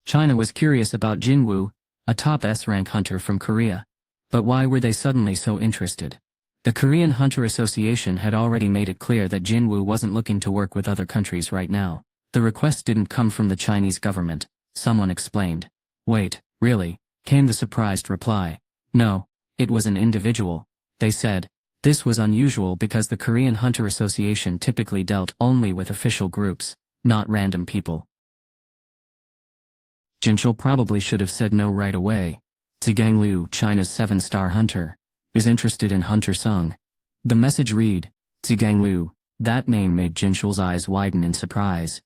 China was curious about Jin-Woo, a top S-rank hunter from Korea. But why were they suddenly so interested? The Korean Hunter Association had already made it clear that Jin-Woo wasn't looking to work with other countries right now. The request didn't come from the Chinese government, someone explained. Wait, really? Came the surprised reply. No, it was an individual, they said. This was unusual because the Korean Hunter Association typically dealt only with official groups, not random people. Jinchul probably should have said no right away. Chugong Liu, China's 7-star hunter, is interested in Hunter Sung. The message read, Chugong Liu. That name made Jinchul's eyes widen in surprise.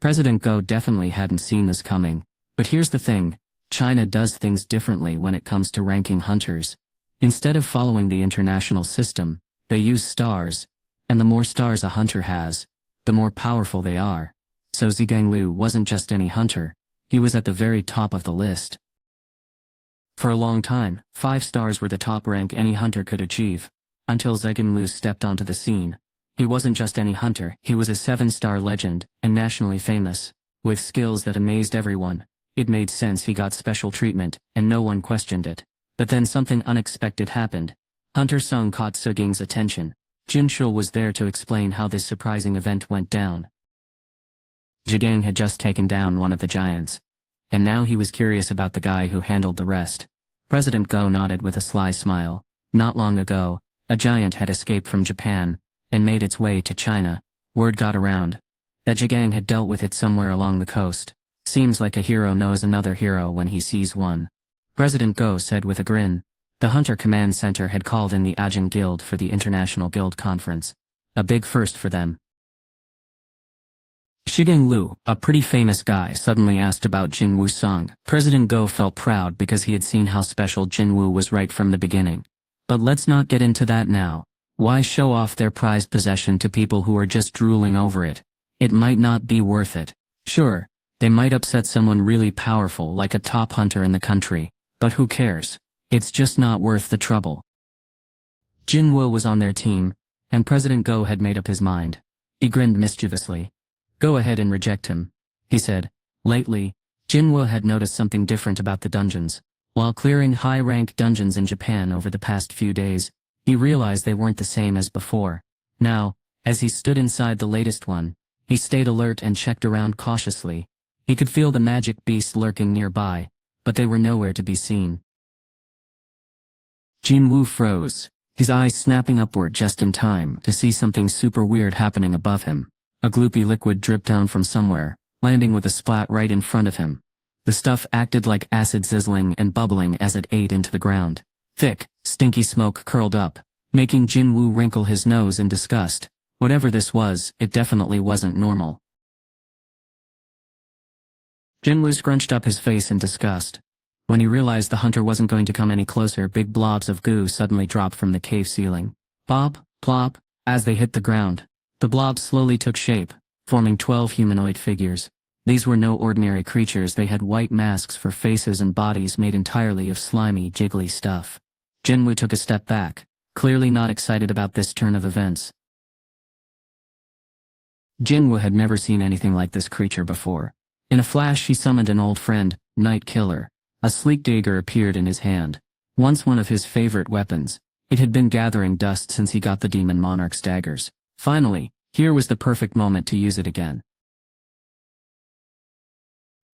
President Go definitely hadn't seen this coming. But here's the thing, China does things differently when it comes to ranking hunters. Instead of following the international system, they use stars, and the more stars a hunter has, the more powerful they are. So Chugong Liu wasn't just any hunter, he was at the very top of the list. For a long time, 5 stars were the top rank any hunter could achieve, until Chugong Liu stepped onto the scene. He wasn't just any hunter, he was a 7-star legend, and nationally famous, with skills that amazed everyone. It made sense he got special treatment, and no one questioned it. But then something unexpected happened. Hunter Sung caught Chugong's attention. Jinchul was there to explain how this surprising event went down. Chugong had just taken down one of the giants, and now he was curious about the guy who handled the rest. President Go nodded with a sly smile. Not long ago, a giant had escaped from Japan and made its way to China. Word got around that Chugong had dealt with it somewhere along the coast. Seems like a hero knows another hero when he sees one. President Go said with a grin. The Hunter Command Center had called in the Ajin Guild for the International Guild Conference. A big first for them. Chugong Liu, a pretty famous guy, suddenly asked about Jin-Woo Sung. President Go felt proud because he had seen how special Jin-Woo was right from the beginning. But let's not get into that now. Why show off their prized possession to people who are just drooling over it? It might not be worth it. Sure, they might upset someone really powerful like a top hunter in the country, but who cares? It's just not worth the trouble. Jin-Woo was on their team, and President Go had made up his mind. He grinned mischievously. Go ahead and reject him, he said. Lately, Jin-Woo had noticed something different about the dungeons. While clearing high-rank dungeons in Japan over the past few days, he realized they weren't the same as before. Now, as he stood inside the latest one, he stayed alert and checked around cautiously. He could feel the magic beasts lurking nearby, but they were nowhere to be seen. Jin-Woo froze, his eyes snapping upward just in time to see something super weird happening above him. A gloopy liquid dripped down from somewhere, landing with a splat right in front of him. The stuff acted like acid sizzling and bubbling as it ate into the ground. Thick, stinky smoke curled up, making Jin-Woo wrinkle his nose in disgust. Whatever this was, it definitely wasn't normal. Jin-Woo scrunched up his face in disgust. When he realized the hunter wasn't going to come any closer, big blobs of goo suddenly dropped from the cave ceiling. Pop, plop, as they hit the ground. The blobs slowly took shape, forming 12 humanoid figures. These were no ordinary creatures, they had white masks for faces and bodies made entirely of slimy, jiggly stuff. Jin-Woo took a step back, clearly not excited about this turn of events. Jin-Woo had never seen anything like this creature before. In a flash he summoned an old friend, Night Killer. A sleek dagger appeared in his hand. Once one of his favorite weapons, it had been gathering dust since he got the Demon Monarch's daggers. Finally, here was the perfect moment to use it again.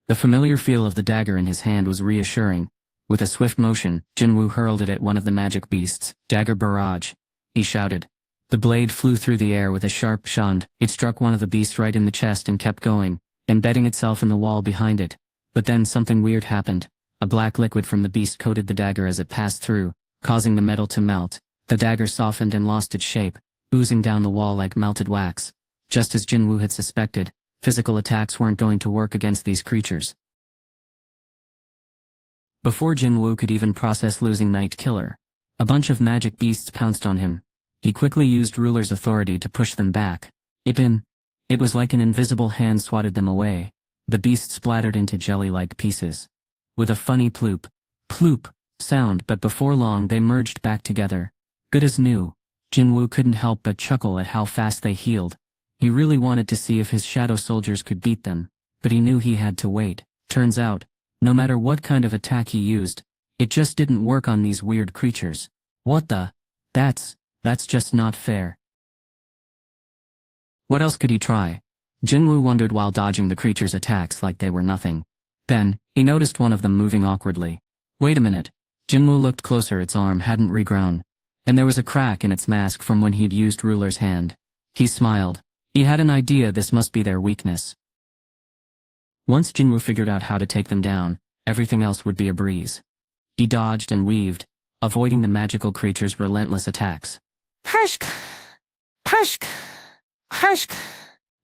The familiar feel of the dagger in his hand was reassuring. With a swift motion, Jin-Woo hurled it at one of the magic beasts. Dagger barrage, he shouted. The blade flew through the air with a sharp shund. It struck one of the beasts right in the chest and kept going, embedding itself in the wall behind it. But then something weird happened. A black liquid from the beast coated the dagger as it passed through, causing the metal to melt. The dagger softened and lost its shape, oozing down the wall like melted wax. Just as Jin-Woo had suspected, physical attacks weren't going to work against these creatures. Before Jin-Woo could even process losing Night Killer, a bunch of magic beasts pounced on him. He quickly used Ruler's authority to push them back. It was like an invisible hand swatted them away. The beasts splattered into jelly-like pieces, with a funny ploop sound, but before long they merged back together. Good as new. Jin-Woo couldn't help but chuckle at how fast they healed. He really wanted to see if his shadow soldiers could beat them, but he knew he had to wait. Turns out, No matter what kind of attack he used, it just didn't work on these weird creatures. What the? That's just not fair. What else could he try? Jin-Woo wondered while dodging the creature's attacks like they were nothing. Then, he noticed one of them moving awkwardly. Wait a minute. Jin-Woo looked closer. Its arm hadn't regrown, and there was a crack in its mask from when he'd used Ruler's hand. He smiled. He had an idea this must be their weakness. Once Jin-Woo figured out how to take them down, everything else would be a breeze. He dodged and weaved, avoiding the magical creature's relentless attacks. Hushk! Hushk! Hushk!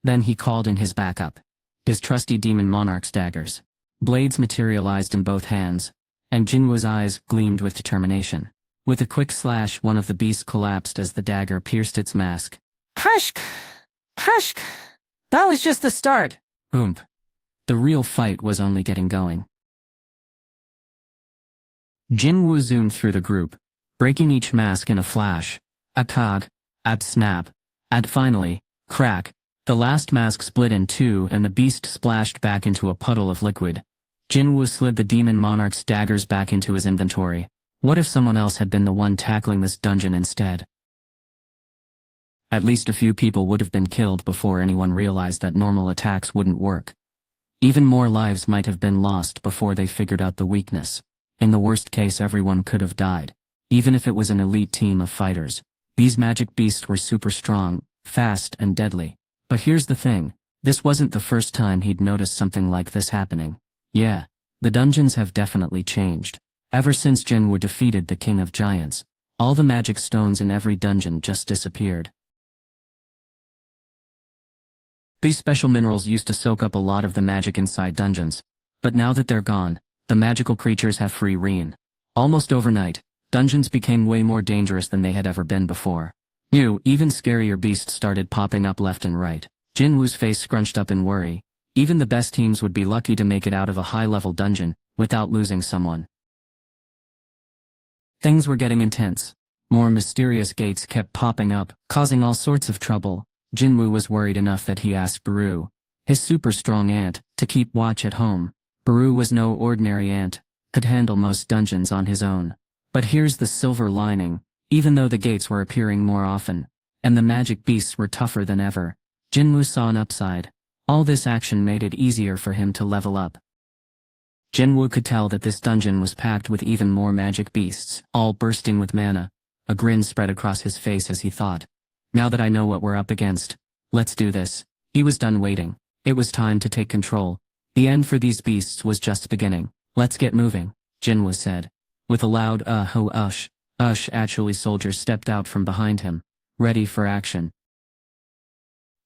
Then he called in his backup. His trusty demon monarch's daggers. Blades materialized in both hands, and Jin-Woo's eyes gleamed with determination. With a quick slash, one of the beasts collapsed as the dagger pierced its mask. Hushk! Hushk! That was just the start! Oomp. The real fight was only getting going. Jin-Woo zoomed through the group, breaking each mask in a flash. A cog, ad snap, and finally, crack. The last mask split in two and the beast splashed back into a puddle of liquid. Jin-Woo slid the demon monarch's daggers back into his inventory. What if someone else had been the one tackling this dungeon instead? At least a few people would have been killed before anyone realized that normal attacks wouldn't work. Even more lives might have been lost before they figured out the weakness. In the worst case, everyone could have died. Even if it was an elite team of fighters. These magic beasts were super strong, fast, and deadly. But here's the thing. This wasn't the first time he'd noticed something like this happening. Yeah, the dungeons have definitely changed. Ever since Jin-Woo defeated the King of Giants, all the magic stones in every dungeon just disappeared. These special minerals used to soak up a lot of the magic inside dungeons. But now that they're gone, the magical creatures have free reign. Almost overnight, dungeons became way more dangerous than they had ever been before. New, even scarier beasts started popping up left and right. Jin-Woo's face scrunched up in worry. Even the best teams would be lucky to make it out of a high-level dungeon, without losing someone. Things were getting intense. More mysterious gates kept popping up, causing all sorts of trouble. Jin-Woo was worried enough that he asked Baru, his super strong ant, to keep watch at home. Baru was no ordinary ant, could handle most dungeons on his own. But here's the silver lining. Even though the gates were appearing more often, and the magic beasts were tougher than ever, Jin-Woo saw an upside. All this action made it easier for him to level up. Jin-Woo could tell that this dungeon was packed with even more magic beasts, all bursting with mana. A grin spread across his face as he thought. Now that I know what we're up against, let's do this. He was done waiting. It was time to take control. The end for these beasts was just beginning. Let's get moving, Jin-Woo said. With a loud ho ush. Actually soldiers stepped out from behind him, ready for action.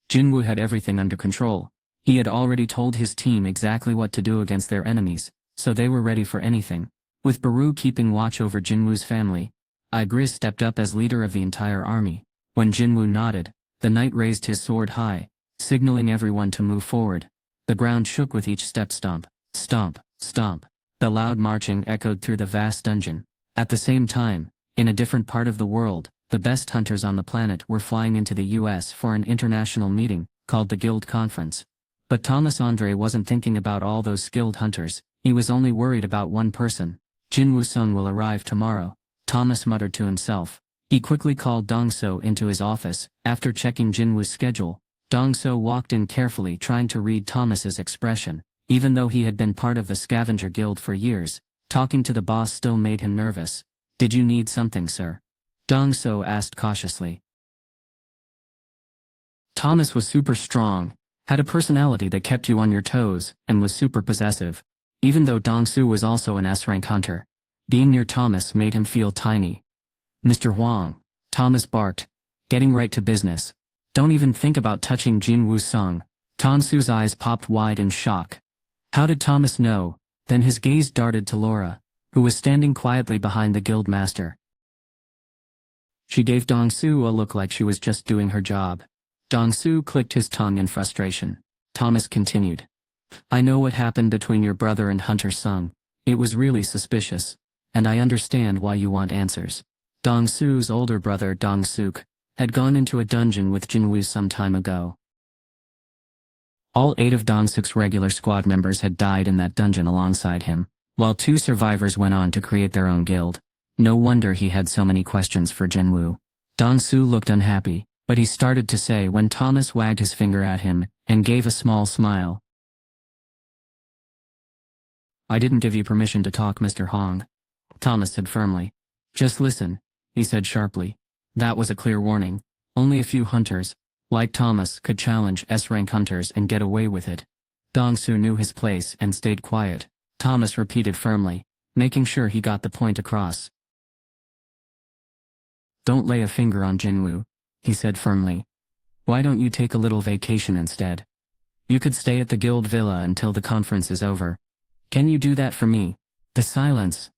Jin-Woo had everything under control. He had already told his team exactly what to do against their enemies, so they were ready for anything. With Baru keeping watch over Jin-Woo's family, Igris stepped up as leader of the entire army. When Jin-Woo nodded, the knight raised his sword high, signaling everyone to move forward. The ground shook with each step stomp, stomp, stomp. The loud marching echoed through the vast dungeon. At the same time, in a different part of the world, the best hunters on the planet were flying into the US for an international meeting, called the Guild Conference. But Thomas Andre wasn't thinking about all those skilled hunters, he was only worried about one person. Jin-Woo Sung will arrive tomorrow, Thomas muttered to himself. He quickly called Dong-So into his office. After checking Jin-Woo's schedule, Dong-So walked in carefully trying to read Thomas's expression. Even though he had been part of the scavenger guild for years, talking to the boss still made him nervous. Did you need something, sir? Dong-So asked cautiously. Thomas was super strong, had a personality that kept you on your toes, and was super possessive. Even though Dong-So was also an S-rank hunter, being near Thomas made him feel tiny. Mr. Huang, Thomas barked, getting right to business. Don't even think about touching Jin-Woo Sung. Dong-So's eyes popped wide in shock. How did Thomas know? Then his gaze darted to Laura, who was standing quietly behind the guild master. She gave Dong-So a look like she was just doing her job. Dong-So clicked his tongue in frustration. Thomas continued. I know what happened between your brother and Hunter Sung. It was really suspicious, and I understand why you want answers. Dong-So's older brother Dong-Suk had gone into a dungeon with Jin-Woo some time ago. All 8 of Dong-Suk's regular squad members had died in that dungeon alongside him. while 2 survivors went on to create their own guild. No wonder he had so many questions for Jin-Woo. Dong-Soo looked unhappy, but he started to say when Thomas wagged his finger at him and gave a small smile. "I didn't give you permission to talk, Mr. Hong," Thomas said firmly. "Just listen," he said sharply. That was a clear warning. Only a few hunters, like Thomas, could challenge S-rank hunters and get away with it. Dong-Soo knew his place and stayed quiet. Thomas repeated firmly, making sure he got the point across. "Don't lay a finger on Jin-Woo," he said firmly. "Why don't you take a little vacation instead? You could stay at the guild villa until the conference is over. Can you do that for me?" The silence.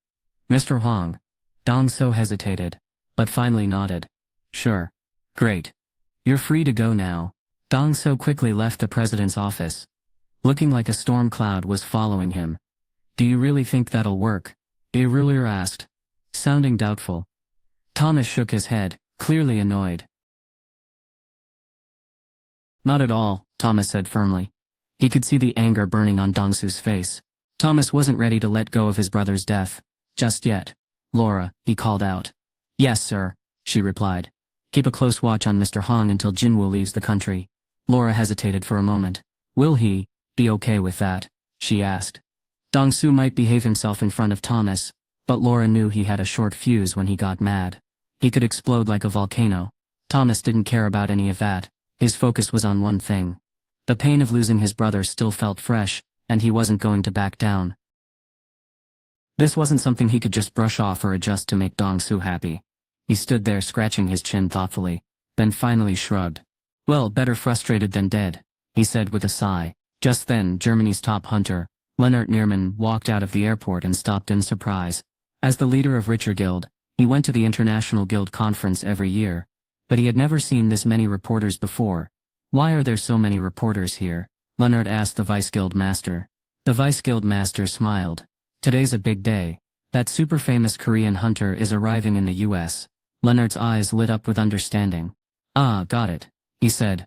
Mr. Hong. Dong-Soo hesitated, but finally nodded. "Sure. Great. You're free to go now." Dong-Soo quickly left the president's office. Looking like a storm cloud was following him. "Do you really think that'll work?" the ruler asked, sounding doubtful. Thomas shook his head, clearly annoyed. "Not at all," Thomas said firmly. He could see the anger burning on Dong-Soo's face. Thomas wasn't ready to let go of his brother's death. Just yet. "Laura," he called out. "Yes, sir," she replied. "Keep a close watch on Mr. Hong until Jin-Woo leaves the country." Laura hesitated for a moment. "Will he be okay with that?" she asked. Dong-Soo might behave himself in front of Thomas, but Laura knew he had a short fuse when he got mad. He could explode like a volcano. Thomas didn't care about any of that. His focus was on one thing. The pain of losing his brother still felt fresh, and he wasn't going to back down. This wasn't something he could just brush off or adjust to make Dong-Soo happy. He stood there scratching his chin thoughtfully, then finally shrugged. "Well, better frustrated than dead," he said with a sigh. Just then, Germany's top hunter, Leonard Neerman, walked out of the airport and stopped in surprise. As the leader of Richer Guild, he went to the International Guild Conference every year, but he had never seen this many reporters before. "Why are there so many reporters here?" Leonard asked the Vice Guild Master. The Vice Guild Master smiled. "Today's a big day. That super famous Korean hunter is arriving in the US. Leonard's eyes lit up with understanding. "Ah, got it," he said.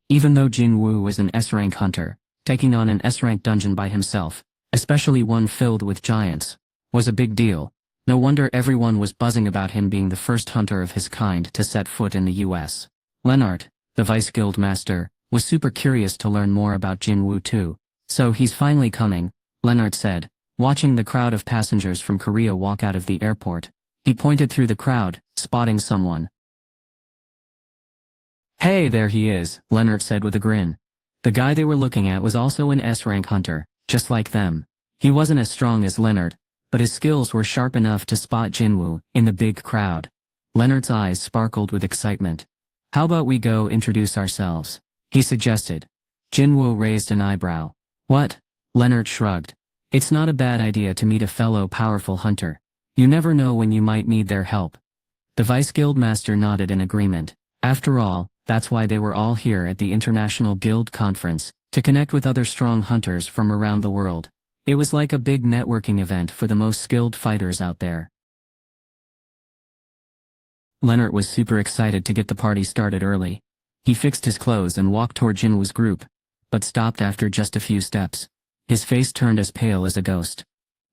Even though Jin-Woo was an S-rank hunter, taking on an S-rank dungeon by himself, especially one filled with giants, was a big deal. No wonder everyone was buzzing about him being the first hunter of his kind to set foot in the US. Leonard, the Vice Guild Master, was super curious to learn more about Jin-Woo too. "So he's finally coming," Leonard said, watching the crowd of passengers from Korea walk out of the airport. He pointed through the crowd, spotting someone. "Hey, there he is," Leonard said with a grin. The guy they were looking at was also an S-rank hunter, just like them. He wasn't as strong as Leonard, but his skills were sharp enough to spot Jin-Woo in the big crowd. Leonard's eyes sparkled with excitement. "How about we go introduce ourselves?" he suggested. Jin-Woo raised an eyebrow. "What?" Leonard shrugged. "It's not a bad idea to meet a fellow powerful hunter. You never know when you might need their help." The Vice Guild Master nodded in agreement. After all, that's why they were all here at the International Guild Conference, to connect with other strong hunters from around the world. It was like a big networking event for the most skilled fighters out there. Leonard was super excited to get the party started early. He fixed his clothes and walked toward Jin-Woo's group, but stopped after just a few steps. His face turned as pale as a ghost.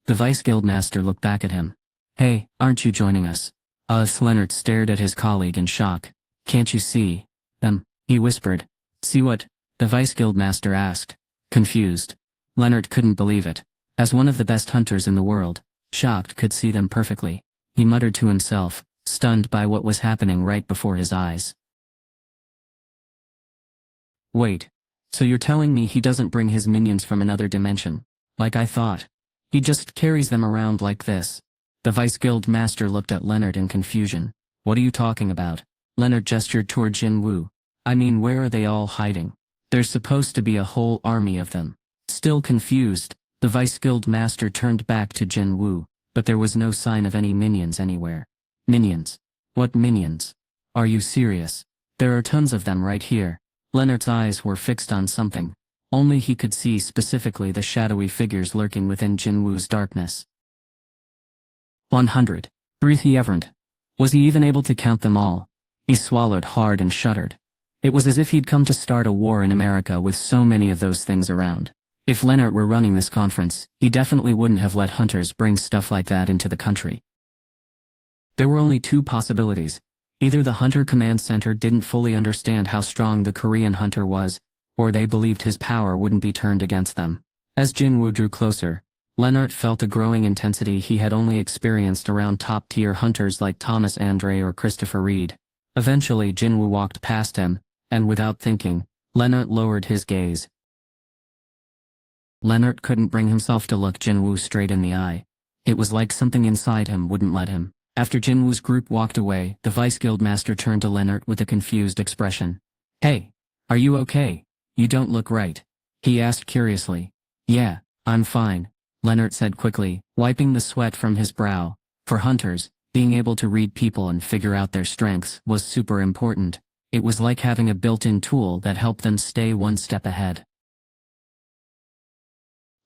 The Vice Guild Master looked back at him. "Hey, aren't you joining us?" Leonard stared at his colleague in shock. "Can't you see them?" he whispered. "See what?" the Vice Guild Master asked, confused. Leonard couldn't believe it. As one of the best hunters in the world, shocked could see them perfectly. He muttered to himself, stunned by what was happening right before his eyes. "Wait, so you're telling me he doesn't bring his minions from another dimension, like I thought? He just carries them around like this?" The Vice Guild Master looked at Leonard in confusion. "What are you talking about?" Leonard gestured toward Jin-Woo. "I mean, where are they all hiding? There's supposed to be a whole army of them." Still confused, the Vice Guild Master turned back to Jin-Woo, but there was no sign of any minions anywhere. "Minions? What minions? Are you serious? There are tons of them right here." Leonard's eyes were fixed on something. Only he could see specifically the shadowy figures lurking within Jin-Woo's darkness. 100. Breathed he ever. Was he even able to count them all? He swallowed hard and shuddered. It was as if he'd come to start a war in America with so many of those things around. If Leonard were running this conference, he definitely wouldn't have let hunters bring stuff like that into the country. There were only two possibilities. Either the Hunter Command Center didn't fully understand how strong the Korean hunter was, or they believed his power wouldn't be turned against them. As Jin-Woo drew closer, Leonard felt a growing intensity he had only experienced around top-tier hunters like Thomas Andre or Christopher Reed. Eventually Jin-Woo walked past him, and without thinking, Leonard lowered his gaze. Leonard couldn't bring himself to look Jin-Woo straight in the eye. It was like something inside him wouldn't let him. After Jin-Woo's group walked away, the Vice Guildmaster turned to Leonard with a confused expression. "Hey, are you okay? You don't look right," he asked curiously. "Yeah, I'm fine," Leonard said quickly, wiping the sweat from his brow. For hunters, being able to read people and figure out their strengths was super important. It was like having a built-in tool that helped them stay one step ahead.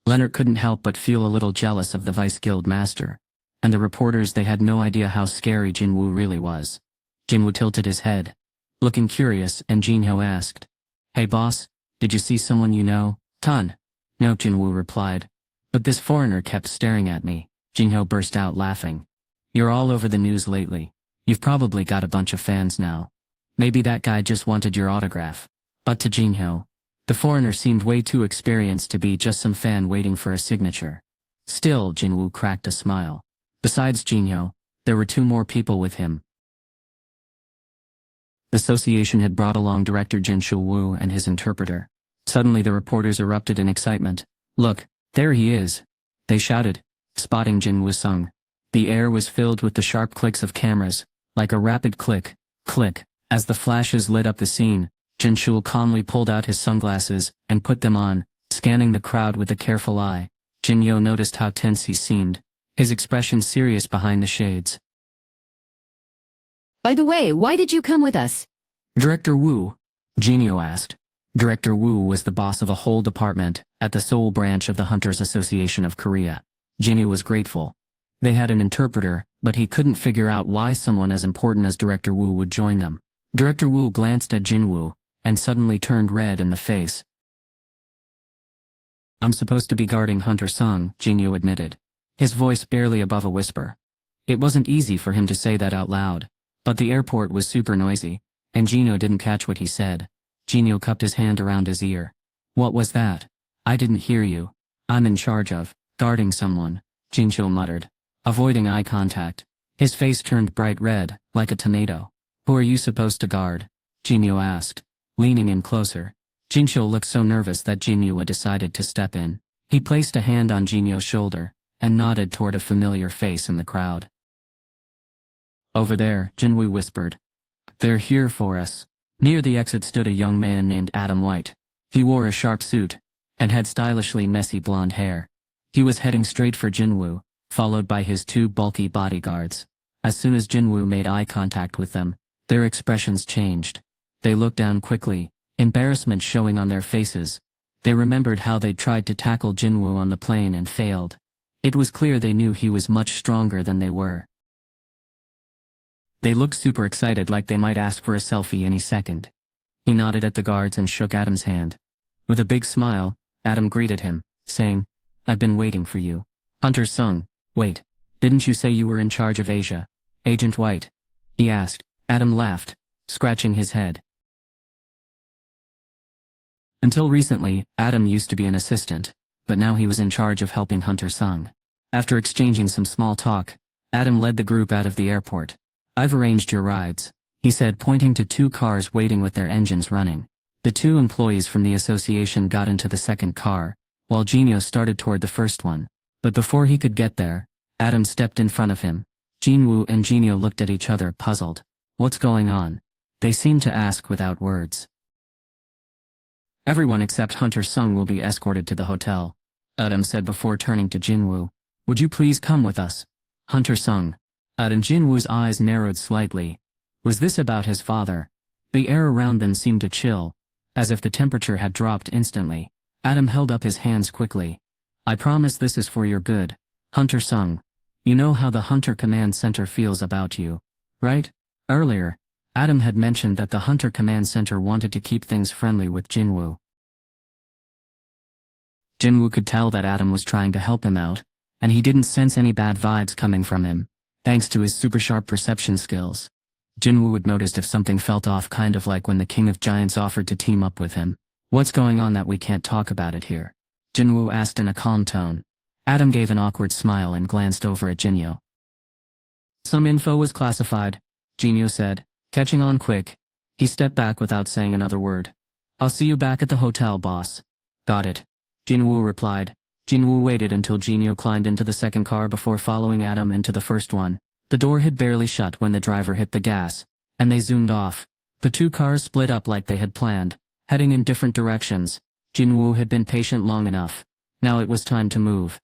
Leonard couldn't help but feel a little jealous of the Vice Guild Master. And the reporters, they had no idea how scary Jin-Woo really was. Jin-Woo tilted his head, looking curious, and Jin-Ho asked, "Hey boss, did you see someone you know?" "Ton." "No," Jin-Woo replied. "But this foreigner kept staring at me." Jin-Ho burst out laughing. "You're all over the news lately. You've probably got a bunch of fans now. Maybe that guy just wanted your autograph." But to Jin-Ho, the foreigner seemed way too experienced to be just some fan waiting for a signature. Still, Jin-Woo cracked a smile. Besides Jin-Ho, there were two more people with him. The association had brought along director Jin-Woo and his interpreter. Suddenly the reporters erupted in excitement. "Look, there he is!" they shouted, spotting Jin-Woo Sung. The air was filled with the sharp clicks of cameras, like a rapid click, click. As the flashes lit up the scene, Jin-Woo calmly pulled out his sunglasses and put them on, scanning the crowd with a careful eye. Jin-Yo noticed how tense he seemed, his expression serious behind the shades. "By the way, why did you come with us?" "Director Woo?" Jin-Yo asked. Director Woo was the boss of a whole department at the Seoul branch of the Hunters Association of Korea. Jin-Yo was grateful. They had an interpreter, but he couldn't figure out why someone as important as Director Woo would join them. Director Woo glanced at Jin-Woo, and suddenly turned red in the face. "I'm supposed to be guarding Hunter Sung," Jin-Yo admitted, his voice barely above a whisper. It wasn't easy for him to say that out loud, but the airport was super noisy, and Jin-Yo didn't catch what he said. Jin-Yo cupped his hand around his ear. "What was that?" "I didn't hear you." "I'm in charge of guarding someone," Jin-Yo muttered, avoiding eye contact. His face turned bright red, like a tomato. "Who are you supposed to guard?" Jin-Yo asked, leaning in closer. Jin-Yo looked so nervous that Jin-Yo decided to step in. He placed a hand on Jin-Yo's shoulder, and nodded toward a familiar face in the crowd. "Over there," Jin-Woo whispered. "They're here for us." Near the exit stood a young man named Adam White. He wore a sharp suit, and had stylishly messy blonde hair. He was heading straight for Jin-Woo, followed by his two bulky bodyguards. As soon as Jin-Woo made eye contact with them, their expressions changed. They looked down quickly, embarrassment showing on their faces. They remembered how they'd tried to tackle Jin-Woo on the plane and failed. It was clear they knew he was much stronger than they were. They looked super excited, like they might ask for a selfie any second. He nodded at the guards and shook Adam's hand. With a big smile, Adam greeted him, saying, "I've been waiting for you." Hunter Sung, "Wait, didn't you say you were in charge of Asia, Agent White?" he asked. Adam laughed, scratching his head. Until recently, Adam used to be an assistant, but now he was in charge of helping Hunter Sung. After exchanging some small talk, Adam led the group out of the airport. "I've arranged your rides," he said, pointing to two cars waiting with their engines running. The two employees from the association got into the second car, while Jin-Yo started toward the first one. But before he could get there, Adam stepped in front of him. Jin-Woo and Jin-Yo looked at each other, puzzled. "What's going on?" they seemed to ask without words. "Everyone except Hunter Sung will be escorted to the hotel," Adam said before turning to Jin-Woo. "Would you please come with us?" Hunter Sung. Adam. Jin-Woo's eyes narrowed slightly. Was this about his father? The air around them seemed to chill, as if the temperature had dropped instantly. Adam held up his hands quickly. "I promise this is for your good, Hunter Sung. You know how the Hunter Command Center feels about you, right?" Earlier, Adam had mentioned that the Hunter Command Center wanted to keep things friendly with Jin-Woo. Jin-Woo could tell that Adam was trying to help him out, and he didn't sense any bad vibes coming from him, thanks to his super sharp perception skills. Jin-Woo had noticed if something felt off, kind of like when the King of Giants offered to team up with him. "What's going on that we can't talk about it here?" Jin-Woo asked in a calm tone. Adam gave an awkward smile and glanced over at Jinyo. "Some info was classified," Jinyo said, catching on quick. He stepped back without saying another word. "I'll see you back at the hotel, boss." "Got it," Jin-Woo replied. Jin-Woo waited until Jinyo climbed into the second car before following Adam into the first one. The door had barely shut when the driver hit the gas, and they zoomed off. The two cars split up like they had planned, heading in different directions. Jin-Woo had been patient long enough. Now it was time to move.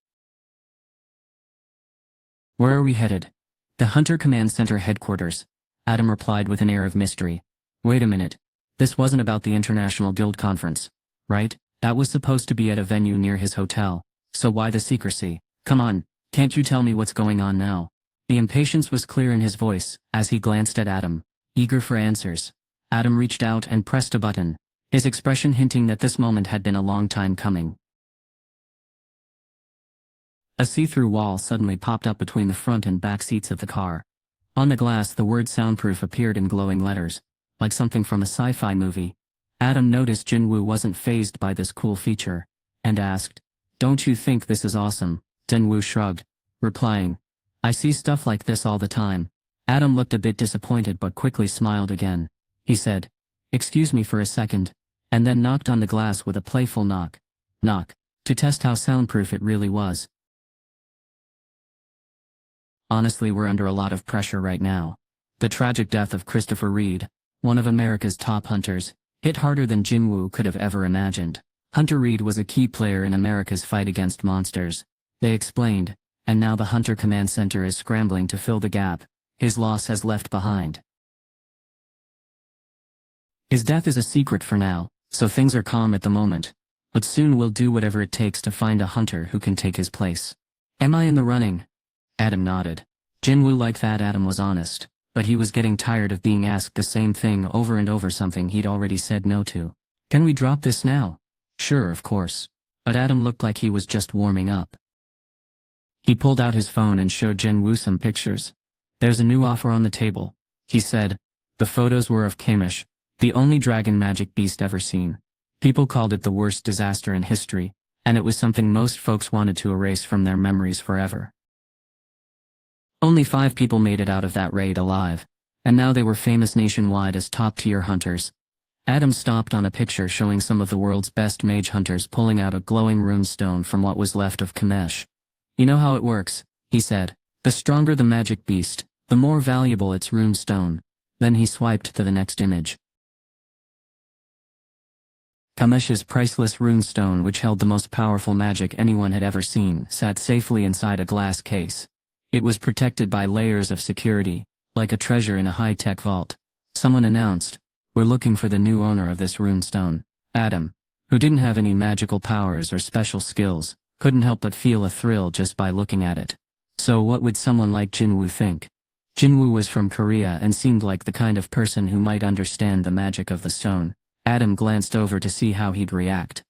"Where are we headed?" "The Hunter Command Center headquarters," Adam replied with an air of mystery. "Wait a minute. This wasn't about the International Guild Conference, right? That was supposed to be at a venue near his hotel. So why the secrecy? Come on, can't you tell me what's going on now?" The impatience was clear in his voice, as he glanced at Adam, eager for answers. Adam reached out and pressed a button, his expression hinting that this moment had been a long time coming. A see-through wall suddenly popped up between the front and back seats of the car. On the glass the word "soundproof" appeared in glowing letters, like something from a sci-fi movie. Adam noticed Jin-Woo wasn't fazed by this cool feature, and asked, "Don't you think this is awesome?" Jin-Woo shrugged, replying, "I see stuff like this all the time." Adam looked a bit disappointed but quickly smiled again. He said, "Excuse me for a second," and then knocked on the glass with a playful knock, to test how soundproof it really was. "Honestly, we're under a lot of pressure right now. The tragic death of Christopher Reed, one of America's top hunters, hit harder than Jin-Woo could have ever imagined. Hunter Reed was a key player in America's fight against monsters," they explained, "and now the Hunter Command Center is scrambling to fill the gap his loss has left behind. His death is a secret for now, so things are calm at the moment. But soon we'll do whatever it takes to find a hunter who can take his place." "Am I in the running?" Adam nodded. Jin-Woo liked that Adam was honest, but he was getting tired of being asked the same thing over and over, something he'd already said no to. "Can we drop this now?" "Sure, of course." But Adam looked like he was just warming up. He pulled out his phone and showed Jin-Woo some pictures. "There's a new offer on the table," he said. The photos were of Kamish, the only dragon magic beast ever seen. People called it the worst disaster in history, and it was something most folks wanted to erase from their memories forever. Only 5 people made it out of that raid alive, and now they were famous nationwide as top-tier hunters. Adam stopped on a picture showing some of the world's best mage hunters pulling out a glowing runestone from what was left of Kamish. "You know how it works," he said. "The stronger the magic beast, the more valuable its runestone." Then he swiped to the next image. Kamish's priceless runestone, which held the most powerful magic anyone had ever seen, sat safely inside a glass case. It was protected by layers of security, like a treasure in a high-tech vault. Someone announced, "We're looking for the new owner of this runestone." Adam, who didn't have any magical powers or special skills, couldn't help but feel a thrill just by looking at it. So what would someone like Jin-Woo think? Jin-Woo was from Korea and seemed like the kind of person who might understand the magic of the stone. Adam glanced over to see how he'd react.